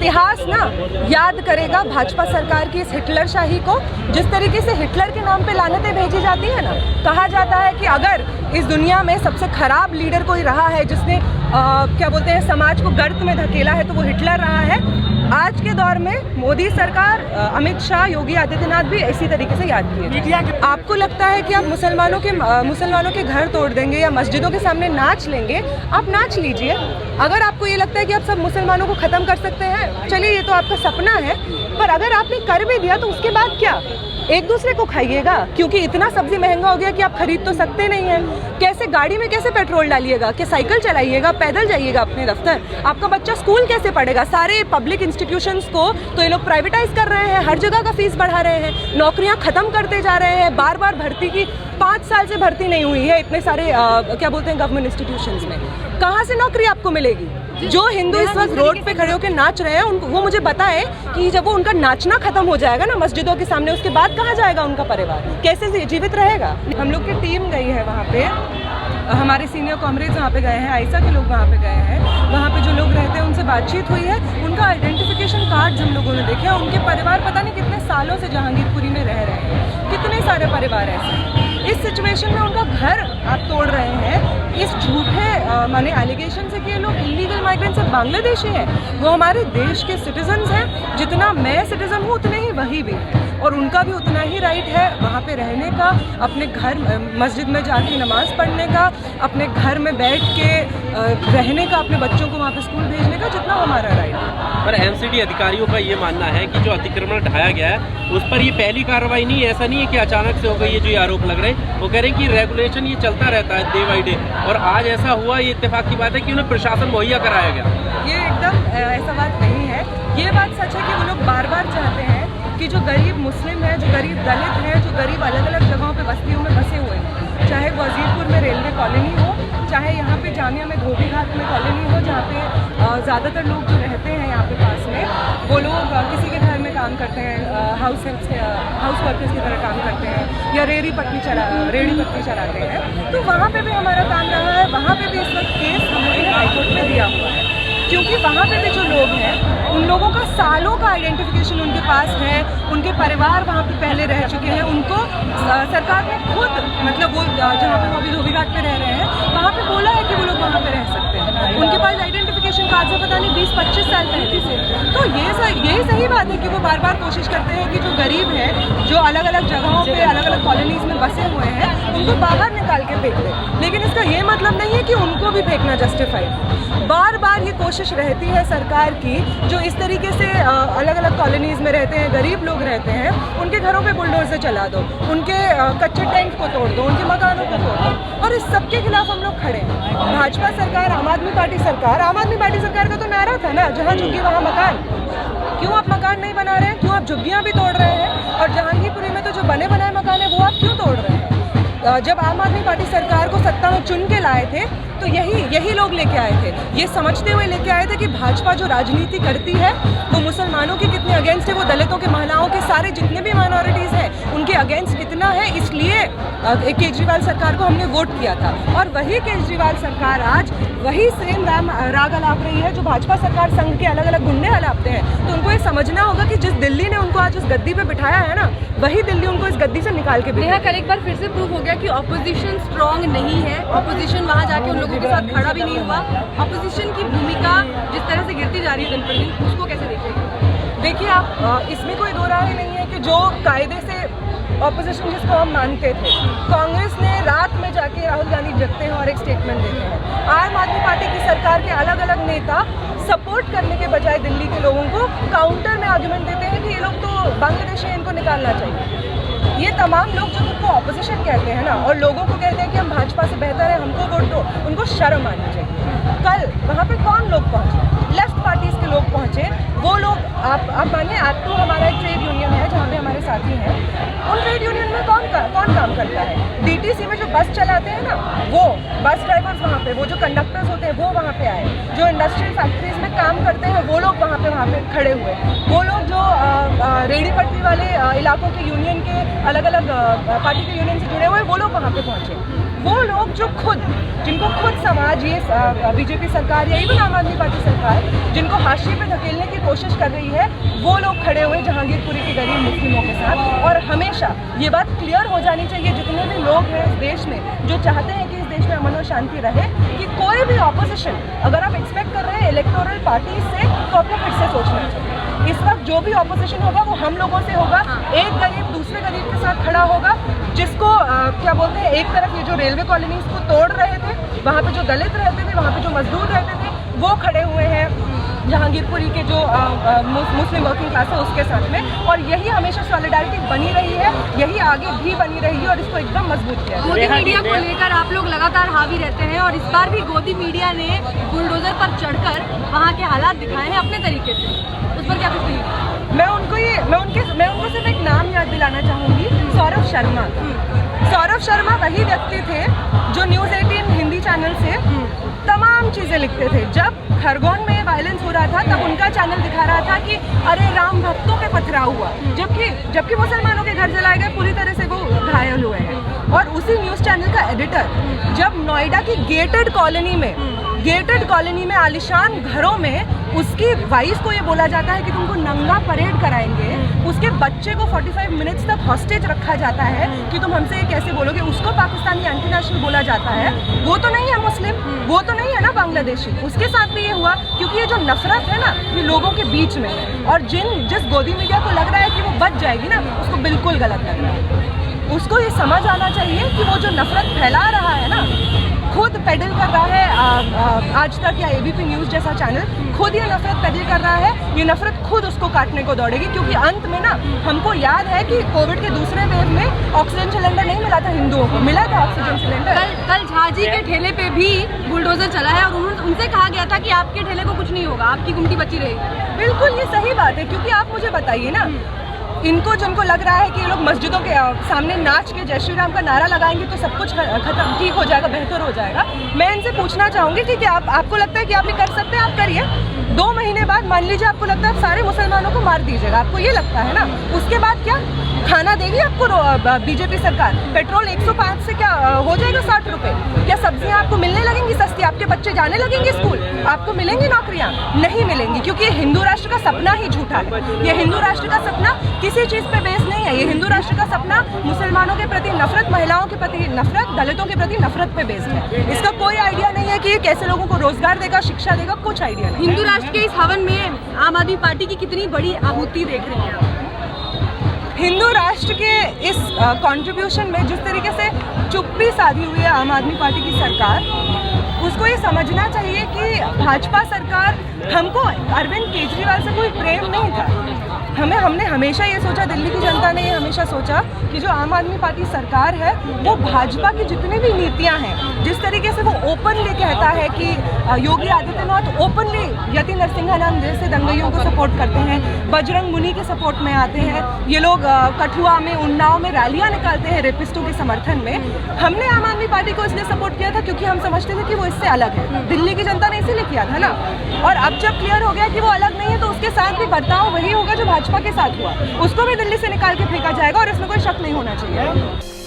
इतिहास ना याद करेगा भाजपा सरकार की इस हिटलरशाही को। जिस तरीके से हिटलर के नाम पे लानतें भेजी जाती है ना, कहा जाता है कि अगर इस दुनिया में सबसे खराब लीडर कोई रहा है जिसने क्या बोलते हैं समाज को गर्त में धकेला है, तो वो हिटलर रहा है। आज के दौर में मोदी सरकार, अमित शाह, योगी आदित्यनाथ भी इसी तरीके से याद किए। आपको लगता है कि आप मुसलमानों के घर तोड़ देंगे या मस्जिदों के सामने नाच लेंगे? आप नाच लीजिए। अगर आपको ये लगता है कि आप सब मुसलमानों को ख़त्म कर सकते हैं, चलिए ये तो आपका सपना है, पर अगर आपने कर भी दिया तो उसके बाद क्या? एक दूसरे को खाइएगा, क्योंकि इतना सब्जी महंगा हो गया कि आप खरीद तो सकते नहीं हैं। कैसे गाड़ी में कैसे पेट्रोल डालिएगा? कि साइकिल चलाइएगा, पैदल जाइएगा अपने दफ्तर? आपका बच्चा स्कूल कैसे पढ़ेगा? सारे पब्लिक इंस्टीट्यूशंस को तो ये लोग प्राइवेटाइज कर रहे हैं, हर जगह का फीस बढ़ा रहे हैं, नौकरियां खत्म करते जा रहे हैं। बार बार भर्ती की 5 साल से भर्ती नहीं हुई है इतने सारे क्या बोलते हैं गवर्नमेंट इंस्टीट्यूशंस में। कहाँ से नौकरी आपको मिलेगी? जो हिंदू इस वक्त रोड पे खड़े होकर नाच रहे हैं, उनको वो मुझे बताएं कि जब वो उनका नाचना खत्म हो जाएगा ना मस्जिदों के सामने, उसके बाद कहाँ जाएगा उनका परिवार? कैसे जीवित रहेगा? हम लोग की टीम गई है वहाँ पे, हमारे सीनियर कॉमरेड्स वहाँ पे गए हैं, आयसा के लोग वहाँ पे गए हैं। वहाँ पे जो लोग रहते हैं उनसे बातचीत हुई है, उनका आइडेंटिफिकेशन कार्ड हम लोगों ने देखे। उनके परिवार पता नहीं कितने सालों से जहांगीरपुरी में रह रहे हैं, कितने सारे परिवार ऐसे। इस सिचुएशन में उनका घर आप तोड़ रहे हैं इस झूठे माने एलिगेशन से कि ये लोग इलीगल माइग्रेंट्स हैं, बांग्लादेशी हैं। वो हमारे देश के सिटीजन्स हैं, जितना मैं सिटीजन हूँ उतने ही वही भी हैं, और उनका भी उतना ही राइट है वहाँ पे रहने का, अपने घर मस्जिद में जाके नमाज पढ़ने का, अपने घर में बैठ के रहने का, अपने बच्चों को वहाँ पे स्कूल भेजने का, जितना हमारा राइट है। पर एमसीडी अधिकारियों का ये मानना है कि जो अतिक्रमण ढाया गया है उस पर ये पहली कार्रवाई नहीं है। ऐसा नहीं है कि अचानक से हो गई, ये जो ये आरोप लग रहे हैं। वो कह रहे हैं कि रेगुलेशन ये चलता रहता है डे बाई डे, और आज ऐसा हुआ, ये इत्तेफाक की बात है कि उन्हें प्रशासन मुहैया कराया गया। ये एकदम ऐसा बात नहीं है। ये बात सच है कि वो लोग बार बार चाहते हैं कि जो गरीब मुस्लिम है, जो गरीब दलित है, जो गरीब अलग अलग जगहों पे बस्तियों में बसे हुए हैं, चाहे वजीरपुर में रेलवे कॉलोनी हो, चाहे यहाँ पे जामिया में धोबी घाट में कॉलोनी हो, जहाँ पे ज़्यादातर लोग जो रहते हैं यहाँ पे पास में, वो लोग किसी के घर में काम करते हैं, हाउस वर्कर्स की तरह काम करते हैं, या रेड़ी पट्टी चलाते हैं। तो वहाँ पे भी हमारा काम रहा है। वहाँ पे भी इस वक्त केस हम लोगों ने हाईकोर्ट में दिया हुआ है, क्योंकि वहाँ पे भी जो लोग हैं उन लोगों का सालों का आइडेंटिफिकेशन उनके पास है, उनके परिवार वहाँ पे पहले रह चुके हैं। उनको सरकार ने खुद, मतलब वो जहाँ पे वो अभी धोबी घाट पे रह रहे हैं, वहाँ पे बोला है कि वो लोग वहाँ पे रह सकते हैं। उनके पास आइडेंटिफिकेशन कार्ड से पता नहीं 20-25 साल पहले से। तो यही सही बात है कि वो बार बार कोशिश करते हैं कि जो गरीब हैं, जो अलग अलग जगहों पे अलग अलग कॉलोनीज में बसे हुए हैं, उनको बाहर निकाल के फेंक दें। लेकिन इसका ये मतलब नहीं है कि उनको भी फेंकना जस्टिफाइड। बार बार ये कोशिश रहती है सरकार की, जो इस तरीके से अलग अलग कॉलोनीज में रहते हैं, गरीब लोग रहते हैं, उनके घरों पे बुलडोजर चला दो, उनके कच्चे टेंट को तोड़ दो, उनके मकानों को तोड़ दो। और इस सब के खिलाफ हम लोग खड़े हैं। भाजपा सरकार, आम आदमी पार्टी सरकार का तो नारा था ना, जहाँ झुग्गी वहाँ मकान। क्यों आप मकान नहीं बना रहे हैं? क्यों आप झुग्गियाँ भी तोड़ रहे हैं? और जहांगीरपुरी में तो जो बने बनाए मकान है वो आप क्यों तोड़ रहे हैं? जब आम आदमी पार्टी सरकार को सत्ता में चुन के लाए थे तो यही लोग लेके आए थे, ये समझते हुए लेके आए थे कि भाजपा जो राजनीति करती है वो मुसलमानों के कितने अगेंस्ट है, वो दलितों के, महिलाओं के, सारे जितने भी माइनॉरिटीज़ हैं उनके अगेंस्ट कितना है। इसलिए केजरीवाल सरकार को हमने वोट किया था, और वही केजरीवाल सरकार आज वही सेम राग अलाप रही है जो भाजपा सरकार संघ के अलग अलग गुंडे अलापते हैं। तो उनको ये समझना होगा कि जिस दिल्ली ने उनको आज उस गद्दी पे बिठाया है ना, वही दिल्ली उनको इस गद्दी से निकाल के नेहा, कल एक बार फिर से प्रूव हो गया कि ऑपोजिशन स्ट्रांग नहीं है। ऑपोजिशन वहाँ जाके उन लोगों के साथ खड़ा भी नहीं हुआ। ऑपोजिशन की भूमिका जिस तरह से गिरती जा रही है दिन पर दिन, उसको कैसे देखेंगे? देखिए आप, इसमें कोई दो राय नहीं है कि जो कायदे से ऑपोजिशन जिसको हम मानते थे, कांग्रेस ने रात में जाके राहुल गांधी जगते हैं और एक स्टेटमेंट देते हैं। आम आदमी पार्टी की सरकार के अलग अलग नेता सपोर्ट करने के बजाय दिल्ली के लोगों को काउंटर में आर्गुमेंट देते हैं कि ये लोग तो बांग्लादेशी हैं, इनको निकालना चाहिए। ये तमाम लोग जो उनको ऑपोजिशन कहते हैं ना, और लोगों को कहते हैं कि हम भाजपा से बेहतर है, हमको वोट दो, उनको शर्म आनी चाहिए। कल वहाँ पे कौन लोग पहुँचे? लेफ्ट पार्टीज के लोग पहुँचे। वो लोग आप मानिए, एक्टू हमारा एक ट्रेड यूनियन है जहाँ पे हमारे साथी हैं, उन ट्रेड यूनियन में कौन काम करता है? डीटीसी में जो बस चलाते हैं ना, वो बस ड्राइवर्स वहाँ पे, वो जो कंडक्टर्स होते हैं वो वहाँ पे आए, जो इंडस्ट्रियल फैक्ट्रीज में काम करते हैं वो लोग वहाँ पे खड़े हुए, वो लोग जो रेडी पटरी वाले इलाकों के यूनियन के अलग अलग पार्टी के यूनियन से जुड़े हुए, वो लोग वहाँ पे पहुँचे। वो लोग जो जिनको खुद समाज ये बीजेपी सरकार या इवन आम आदमी पार्टी सरकार जिनको हाशिए पे धकेलने की कोशिश कर रही है, वो लोग खड़े हुए जहांगीरपुरी के गरीब मुस्लिमों के साथ। और हमेशा ये बात क्लियर हो जानी चाहिए जितने भी लोग हैं इस देश में जो चाहते हैं कि इस देश में अमन और शांति रहे, कि कोई भी ऑपोजिशन अगर आप एक्सपेक्ट कर रहे हैं इलेक्टोरल पार्टी से, तो आपको फिर से सोचना चाहिए। इस वक्त जो भी ऑपोजिशन होगा वो हम लोगों से होगा। एक गरीब दूसरे गरीब के साथ खड़ा होगा, जिसको क्या बोलते हैं, एक तरफ ये जो रेलवे कॉलोनीज को तोड़ रहे थे, वहाँ पे जो दलित रहते थे, वहाँ पे जो मजदूर रहते थे, वो खड़े हुए हैं जहांगीरपुरी के जो मुस्लिम वर्किंग क्लास है उसके साथ में। और यही हमेशा सॉलिडारिटी बनी रही है, यही आगे भी बनी रही है और इसको एकदम मजबूत किया है। गोदी मीडिया को लेकर आप लोग लगातार हावी रहते हैं और इस बार भी गोदी मीडिया ने बुलडोजर पर चढ़कर वहाँ के हालात दिखाए हैं अपने तरीके से, उस पर क्या कुछ नहीं? मैं उनको सिर्फ एक नाम याद दिलाना चाहूँगी, सौरभ शर्मा। सौरभ शर्मा वही व्यक्ति थे जो न्यूज़ 18 हिंदी चैनल से तमाम चीज़ें लिखते थे। जब खरगोन में वायलेंस हो रहा था तब उनका चैनल दिखा रहा था कि अरे राम भक्तों पे पथराव हुआ, जबकि मुसलमानों के घर जलाए गए, पूरी तरह से वो घायल हुए हैं। और उसी न्यूज़ चैनल का एडिटर जब नोएडा की गेटेड कॉलोनी में आलिशान घरों में उसकी वाइफ को ये बोला जाता है कि तुमको नंगा परेड कराएंगे, उसके बच्चे को 45 मिनट्स तक हॉस्टेज रखा जाता है कि तुम हमसे ये कैसे बोलोगे, उसको पाकिस्तानी एंटी नेशनल बोला जाता है, वो तो नहीं है मुस्लिम, वो तो नहीं है ना बांग्लादेशी। उसके साथ भी ये हुआ क्योंकि ये जो नफरत है ना ये लोगों के बीच में है। और जिस गोदी मीडिया को लग रहा है कि वो बच जाएगी ना, उसको बिल्कुल गलत लग रहा है। उसको ये समझ आना चाहिए कि वो जो नफरत फैला रहा है ना, खुद पेडल कर रहा है आज तक या एबीपी न्यूज़ जैसा चैनल, खुद ये नफरत पेडल कर रहा है। ये नफरत खुद उसको काटने को दौड़ेगी क्योंकि अंत में ना हमको याद है कि कोविड के दूसरे वेव में ऑक्सीजन सिलेंडर नहीं मिला था, हिंदुओं को मिला था ऑक्सीजन सिलेंडर। कल झाजी के ठेले पे भी बुलडोजर चला है और उनसे कहा गया था कि आपके ठेले को कुछ नहीं होगा, आपकी गुमटी बची रहेगी। बिल्कुल ये सही बात है, क्योंकि आप मुझे बताइए ना, इनको जिनको लग रहा है कि ये लोग मस्जिदों के सामने नाच के जय श्री राम का नारा लगाएंगे तो सब कुछ खत्म ठीक हो जाएगा, बेहतर हो जाएगा। मैं इनसे पूछना चाहूँगी कि क्या आपको लगता है कि आप ये कर सकते हैं? आप करिए। 2 महीने बाद मान लीजिए आपको लगता है आप सारे मुसलमानों को मार दीजिएगा, आपको ये लगता है ना, उसके बाद क्या खाना देगी आपको बीजेपी सरकार? पेट्रोल 105 से क्या हो जाएगा 60 रुपए? क्या सब्जियां आपको मिलने लगेंगी सस्ती? आपके बच्चे जाने लगेंगे स्कूल? आपको मिलेंगी नौकरियां? नहीं मिलेंगी, क्योंकि ये हिंदू राष्ट्र का सपना ही झूठा है। ये हिंदू राष्ट्र का सपना किसी चीज पे बेस नहीं है। ये हिंदू राष्ट्र का सपना मुसलमानों के प्रति नफरत, महिलाओं के प्रति नफरत, दलितों के प्रति नफरत पे बेस्ड है। इसका कोई आइडिया नहीं है कि ये कैसे लोगों को रोजगार देगा, शिक्षा देगा, कुछ आइडिया नहीं। हिंदू राष्ट्र के इस हवन में आम आदमी पार्टी की कितनी बड़ी आहुति देख रहे हैं आप? हिंदू राष्ट्र के इस कंट्रीब्यूशन में जिस तरीके से चुप्पी साधी हुई है आम आदमी पार्टी की सरकार, उसको ये समझना चाहिए कि भाजपा सरकार, हमको अरविंद केजरीवाल से कोई प्रेम नहीं था। हमने हमेशा ये सोचा, दिल्ली की जनता ने ये हमेशा सोचा कि जो आम आदमी पार्टी सरकार है वो भाजपा की जितनी भी नीतियां हैं, जिस तरीके से वो ओपनली कहता है कि योगी आदित्यनाथ ओपनली यति नरसिंहा नाम जैसे दंगइयों को सपोर्ट करते हैं, बजरंग मुनि के सपोर्ट में आते हैं, ये लोग कठुआ में, उन्नाव में रैलियां निकालते हैं रेपिस्टों के समर्थन में। हमने आम आदमी पार्टी को इसलिए सपोर्ट किया था क्योंकि हम समझते थे कि वो इससे अलग है। दिल्ली की जनता ने इसीलिए किया था ना। और अब जब क्लियर हो गया कि वो अलग नहीं है तो उसके साथ भी बर्ताव वही होगा जो भाजपा के साथ हुआ, उसको भी दिल्ली से निकाल के फेंका जाएगा और इसमें कोई शक नहीं होना चाहिए।